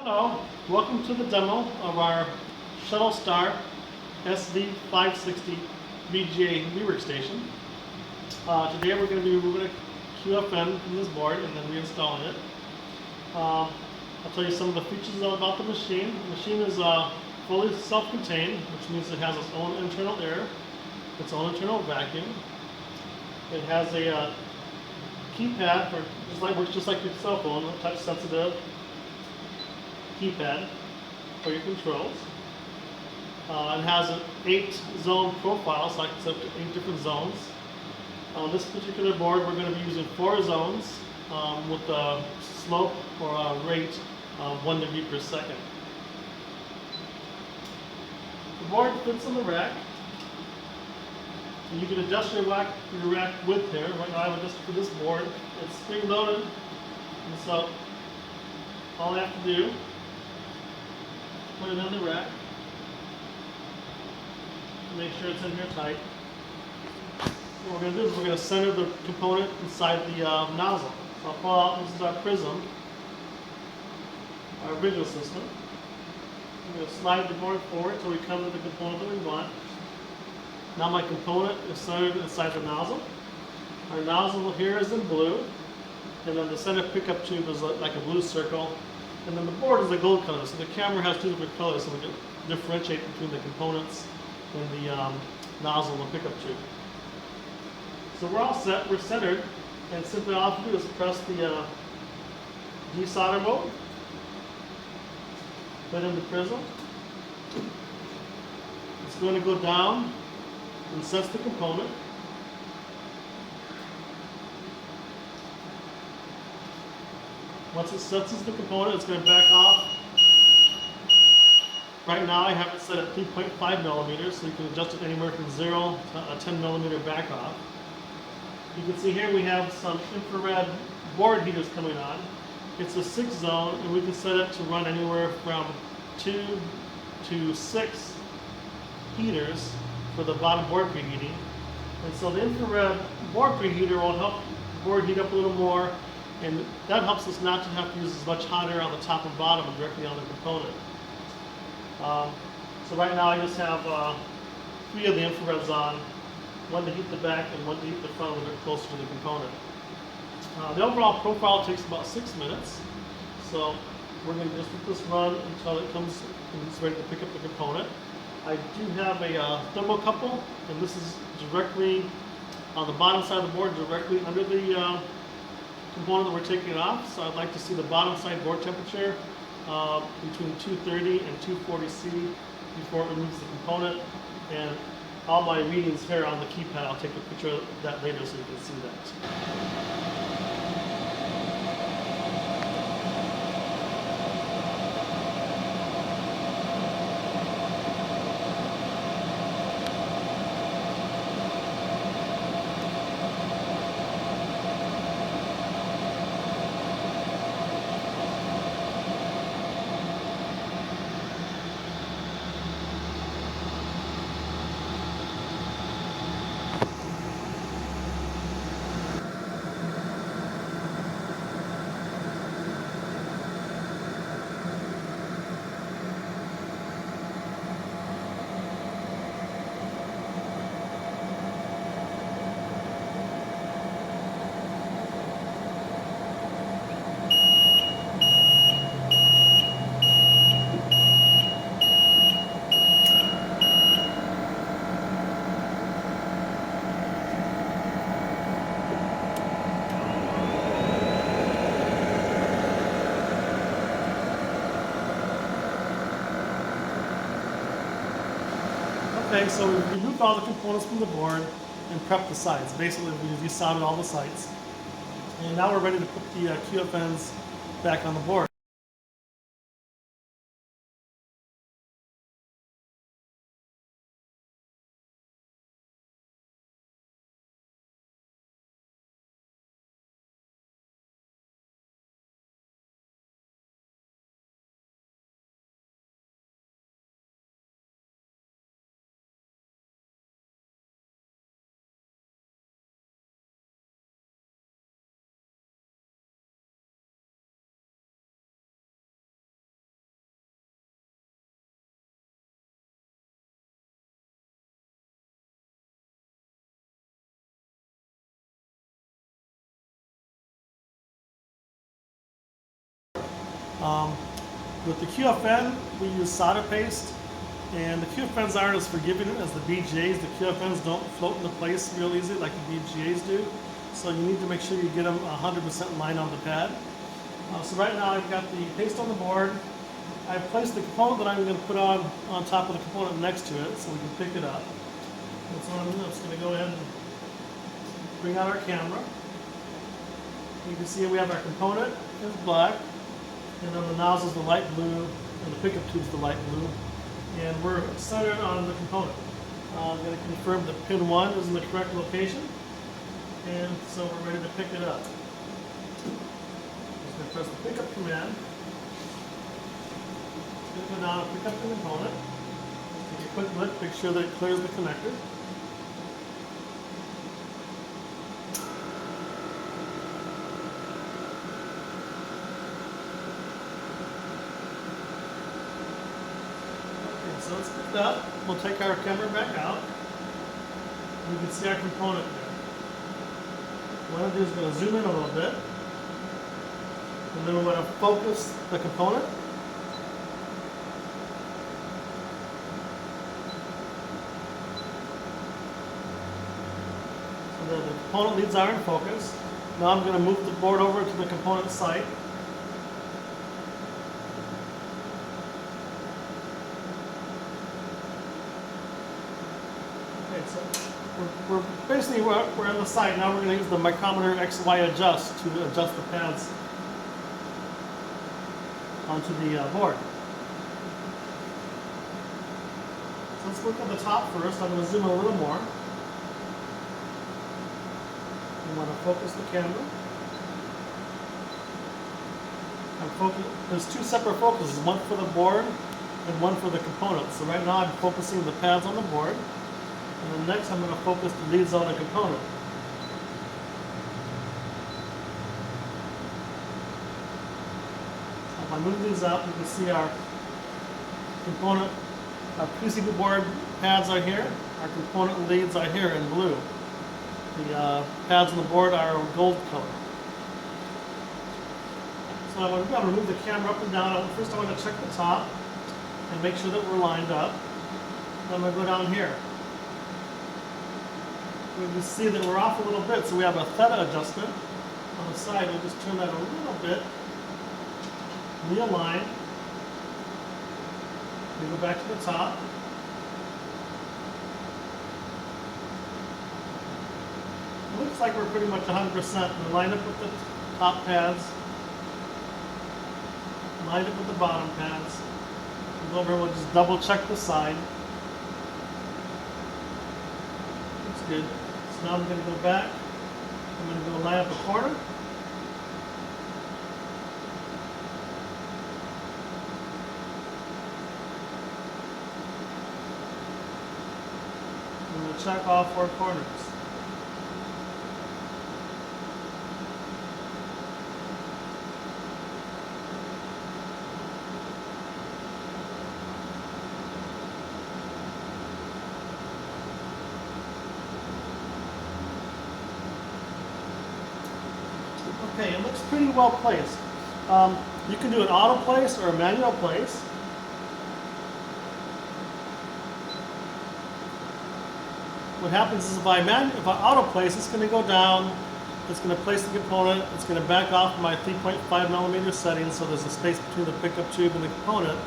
Hello, welcome to the demo of our Shuttle Star SV560 BGA rework station. Today we're going to be removing a QFN from this board and then reinstalling it. I'll tell you some of the features about the machine. The machine is fully self-contained, which means it has its own internal air, its own internal vacuum. It has a keypad, works just like your cell phone, a touch-sensitive keypad for your controls. It has an 8-zone profile, so I can set up to 8 different zones. On this particular board, we're going to be using 4 zones with a slope or a rate of 1 degree per second. The board fits on the rack. And you can adjust your rack width here. Right now I've adjusted for this board. It's spring loaded, and so all I have to do is put it on the rack. Make sure it's in here tight. What we're going to do is we're going to center the component inside the nozzle. So I'll pull out, this is our prism, our visual system. I'm going to slide the board forward until we come to the component that we want. Now my component is centered inside the nozzle. Our nozzle here is in blue, and then the center pickup tube is like a blue circle, and then the board is a gold color. So the camera has 2 different colors, so we can differentiate between the components and the nozzle and the pickup tube. So we're all set, we're centered, and simply all I have to do is press the desolder mode, put in the prism. It's going to go down and sets the component. Once it senses the component, it's going to back off. Right now I have it set at 3.5 millimeters, so you can adjust it anywhere from 0 to a 10 millimeter back off. You can see here we have some infrared board heaters coming on. It's a 6-zone, and we can set it to run anywhere from 2 to 6 heaters for the bottom board preheating. And so the infrared board preheater will help the board heat up a little more, and that helps us not to have to use as much hot air on the top and bottom and directly on the component. So right now I just have 3 of the infrareds on, 1 to heat the back and 1 to heat the front when they're closer to the component. The overall profile takes about 6 minutes, so we're going to just let this run until it comes and it's ready to pick up the component. I do have a thermocouple, and this is directly on the bottom side of the board, directly under the component that we're taking off. So I'd like to see the bottom side board temperature between 230 and 240 C before it removes the component. And all my readings here on the keypad, I'll take a picture of that later so you can see that. Okay, so we've removed all the components from the board and prepped the sides. Basically, we desoldered all the sides. And now we're ready to put the QFNs back on the board. With the QFN, we use solder paste, and the QFNs aren't as forgiving as the BGAs. The QFNs don't float into place real easy like the BGAs do, so you need to make sure you get them 100% lined on the pad. So right now I've got the paste on the board. I've placed the component that I'm going to put on top of the component next to it so we can pick it up. And so I'm just going to go ahead and bring out our camera. You can see we have our component is black, and then the nozzle is the light blue, and the pickup tube is the light blue. And we're centered on the component. I'm going to confirm that pin 1 is in the correct location, and so we're ready to pick it up. Just going to press the pickup command. It's going to go down and pick up the component. Take a quick look, make sure that it clears the connector. So it's picked up. We'll take our camera back out. You can see our component there. What I'm going to do is going to zoom in a little bit. And then we're going to focus the component. So the component leads are in focus. Now I'm going to move the board over to the component site. So we're basically we're on the side. Now we're going to use the micrometer XY adjust to adjust the pads onto the board. So let's look at the top first. I'm going to zoom a little more. I want to focus the camera. There's two separate focuses, one for the board and one for the component. So right now I'm focusing the pads on the board. And then next I'm going to focus the leads on the component. So if I move these up, you can see our component, our PCB board pads are here. Our component leads are here in blue. The pads on the board are gold color. So I'm going to move the camera up and down. First I want to check the top and make sure that we're lined up. Then I'm going to go down here. We can see that we're off a little bit, so we have a theta adjustment on the side. We'll just turn that a little bit, realign. We go back to the top. It looks like we're pretty much 100%. We line up with the top pads, line up with the bottom pads. We'll go over and we'll just double check the side. Looks good. So now I'm going to go back. I'm going to go line up the corner. I'm going to check all 4 corners. Okay, it looks pretty well placed. You can do an auto place or a manual place. What happens is if I auto place, it's going to go down, it's going to place the component, it's going to back off my 3.5 millimeter setting so there's a space between the pickup tube and the component,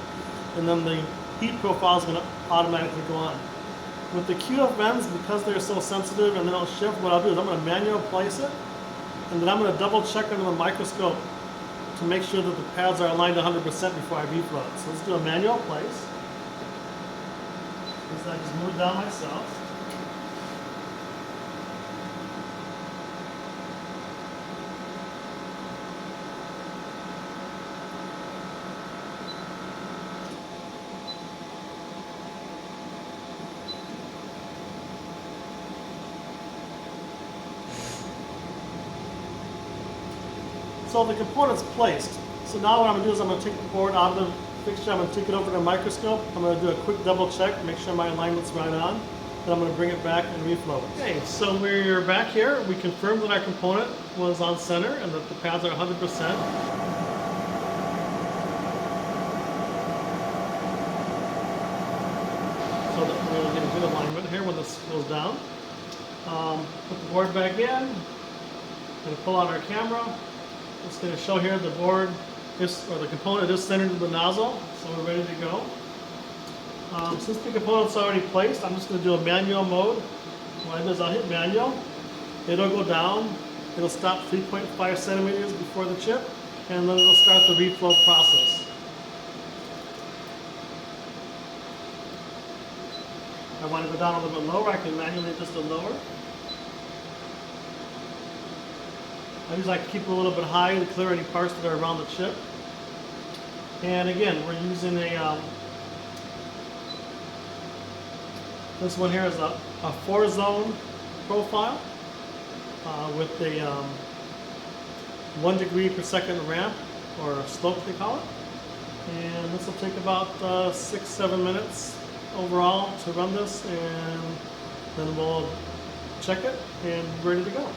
and then the heat profile is going to automatically go on. With the QFNs, because they're so sensitive and they don't shift, what I'll do is I'm going to manual place it, and then I'm going to double check under the microscope to make sure that the pads are aligned 100% before I reflow it. So let's do a manual place. So I just move it down myself. So the component's placed. So now what I'm going to do is I'm going to take the board out of the fixture, I'm going to take it over to the microscope, I'm going to do a quick double check, make sure my alignment's right on, then I'm going to bring it back and reflow it. Okay, so we're back here. We confirmed that our component was on center and that the pads are 100%. when this goes down. Put the board back in. Going to pull out our camera. It's going to show here the board or the component is centered to the nozzle, so we're ready to go. Since the component's already placed, I'm just going to do a manual mode. What I do is I'll hit manual. It'll go down. It'll stop 3.5 centimeters before the chip, and then it'll start the reflow process. If I want to go down a little bit lower, I can manually adjust it lower. I usually like to keep it a little bit high to clear any parts that are around the chip. And again, we're using a, this one here is a 4-zone profile with a 1 degree per second ramp, or slope they call it. And this will take about 6-7 minutes overall to run this, and then we'll check it and we're ready to go.